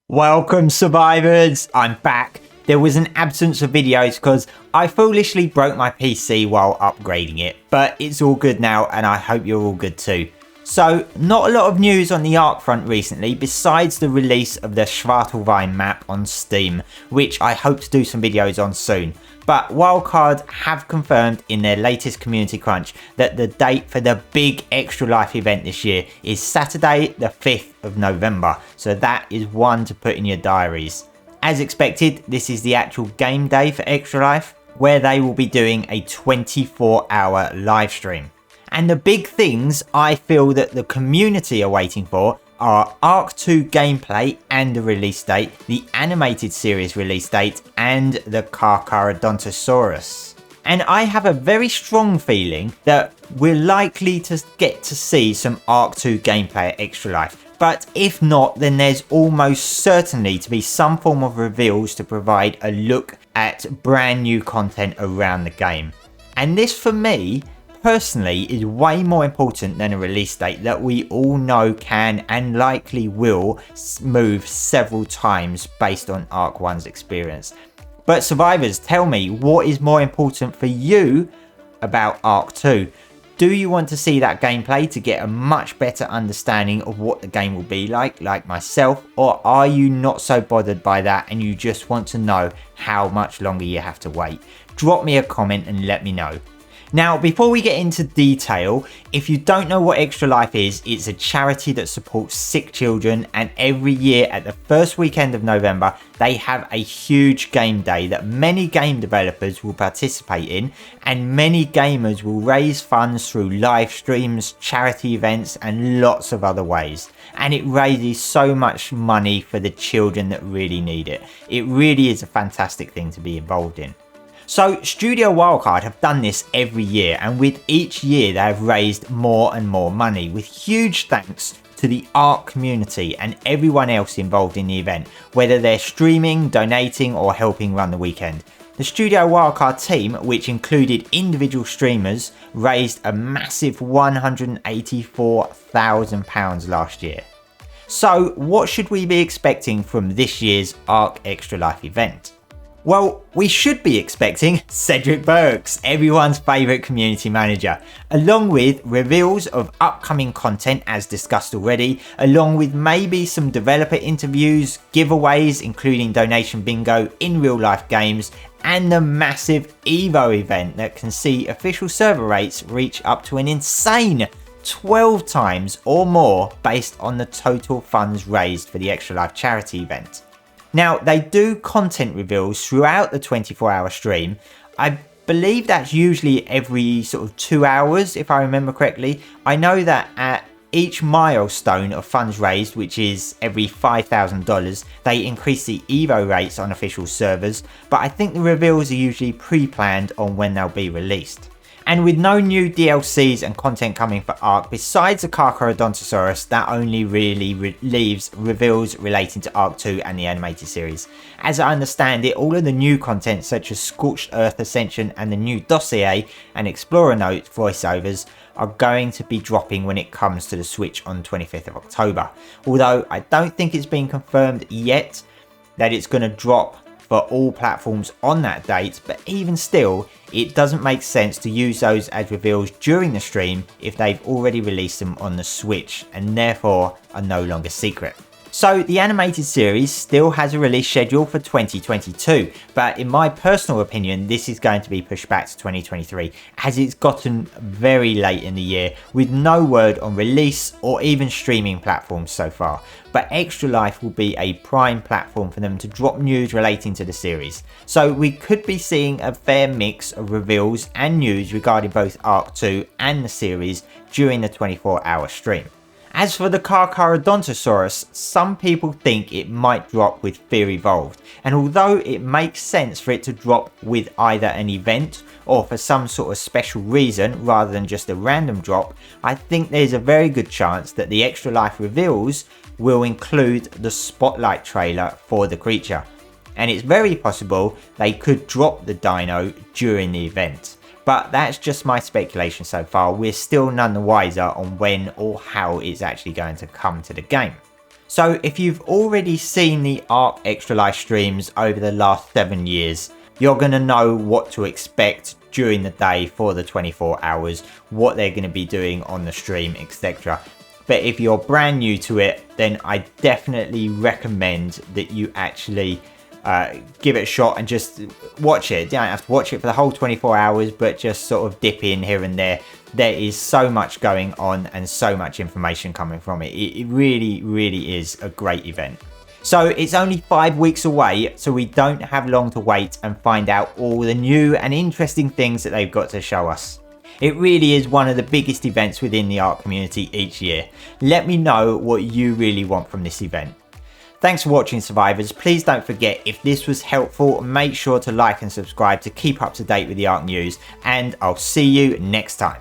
Welcome survivors, I'm back. There was an absence of videos because I foolishly broke my PC while upgrading it, but it's all good now and I hope you're all good too. So not a lot of news on the ARK front recently besides the release of the Schwartelwein map on Steam, which I hope to do some videos on soon. But Wildcard have confirmed in their latest community crunch that the date for the big Extra Life event this year is Saturday the 5th of November. So that is one to put in your diaries. As expected, this is the actual game day for Extra Life, where they will be doing a 24-hour live stream. And the big things I feel that the community are waiting for are ARK 2 gameplay and the release date, the animated series release date, and the Carcharodontosaurus. And I have a very strong feeling that we're likely to get to see some ARK 2 gameplay at Extra Life. But if not, then there's almost certainly to be some form of reveals to provide a look at brand new content around the game. And this for me, personally, is way more important than a release date that we all know can and likely will move several times based on ARK 1's experience. But survivors, tell me, what is more important for you about ARK 2? Do you want to see that gameplay to get a much better understanding of what the game will be like myself, or are you not so bothered by that and you just want to know how much longer you have to wait? Drop me a comment and let me know. Now, before we get into detail, if you don't know what Extra Life is, it's a charity that supports sick children, and every year at the first weekend of November, they have a huge game day that many game developers will participate in, and many gamers will raise funds through live streams, charity events, and lots of other ways. And it raises so much money for the children that really need it. It really is a fantastic thing to be involved in. So Studio Wildcard have done this every year, and with each year they have raised more and more money, with huge thanks to the ARK community and everyone else involved in the event, whether they're streaming, donating or helping run the weekend. The Studio Wildcard team, which included individual streamers, raised a massive £184,000 last year. So what should we be expecting from this year's ARK Extra Life event? Well, we should be expecting Cedric Bergs, everyone's favourite community manager, along with reveals of upcoming content as discussed already, along with maybe some developer interviews, giveaways including donation bingo in real life games, and the massive Evo event that can see official server rates reach up to an insane 12 times or more based on the total funds raised for the Extra Life charity event. Now, they do content reveals throughout the 24-hour stream. I believe that's usually every sort of 2 hours, if I remember correctly. I know that at each milestone of funds raised, which is every $5,000, they increase the Evo rates on official servers, but I think the reveals are usually pre-planned on when they'll be released. And with no new DLCs and content coming for ARK besides the Carcharodontosaurus, that only really leaves reveals relating to ARK 2 and the animated series. As I understand it, all of the new content such as Scorched Earth Ascension and the new dossier and Explorer Note voiceovers are going to be dropping when it comes to the Switch on 25th of October. Although I don't think it's been confirmed yet that it's going to drop for all platforms on that date, but even still, it doesn't make sense to use those as reveals during the stream if they've already released them on the Switch and therefore are no longer secret. So the animated series still has a release schedule for 2022, but in my personal opinion, this is going to be pushed back to 2023 as it's gotten very late in the year with no word on release or even streaming platforms so far. But Extra Life will be a prime platform for them to drop news relating to the series. So we could be seeing a fair mix of reveals and news regarding both ARK 2 and the series during the 24-hour stream. As for the Carcharodontosaurus, some people think it might drop with Fear Evolved, and although it makes sense for it to drop with either an event or for some sort of special reason rather than just a random drop, I think there's a very good chance that the Extra Life reveals will include the spotlight trailer for the creature, and it's very possible they could drop the dino during the event. But that's just my speculation so far. We're still none the wiser on when or how it's actually going to come to the game. So if you've already seen the ARK Extra Life streams over the last 7 years, you're going to know what to expect during the day for the 24 hours, what they're going to be doing on the stream, etc. But if you're brand new to it, then I definitely recommend that you actually give it a shot and just watch it. You don't have to watch it for the whole 24 hours, but just sort of dip in here and there. There is so much going on and so much information coming from it. It really, really is a great event. So it's only 5 weeks away, so we don't have long to wait and find out all the new and interesting things that they've got to show us. It really is one of the biggest events within the ARK community each year. Let me know what you really want from this event. Thanks for watching, survivors. Please don't forget, if this was helpful, make sure to like and subscribe to keep up to date with the ARK news, and I'll see you next time.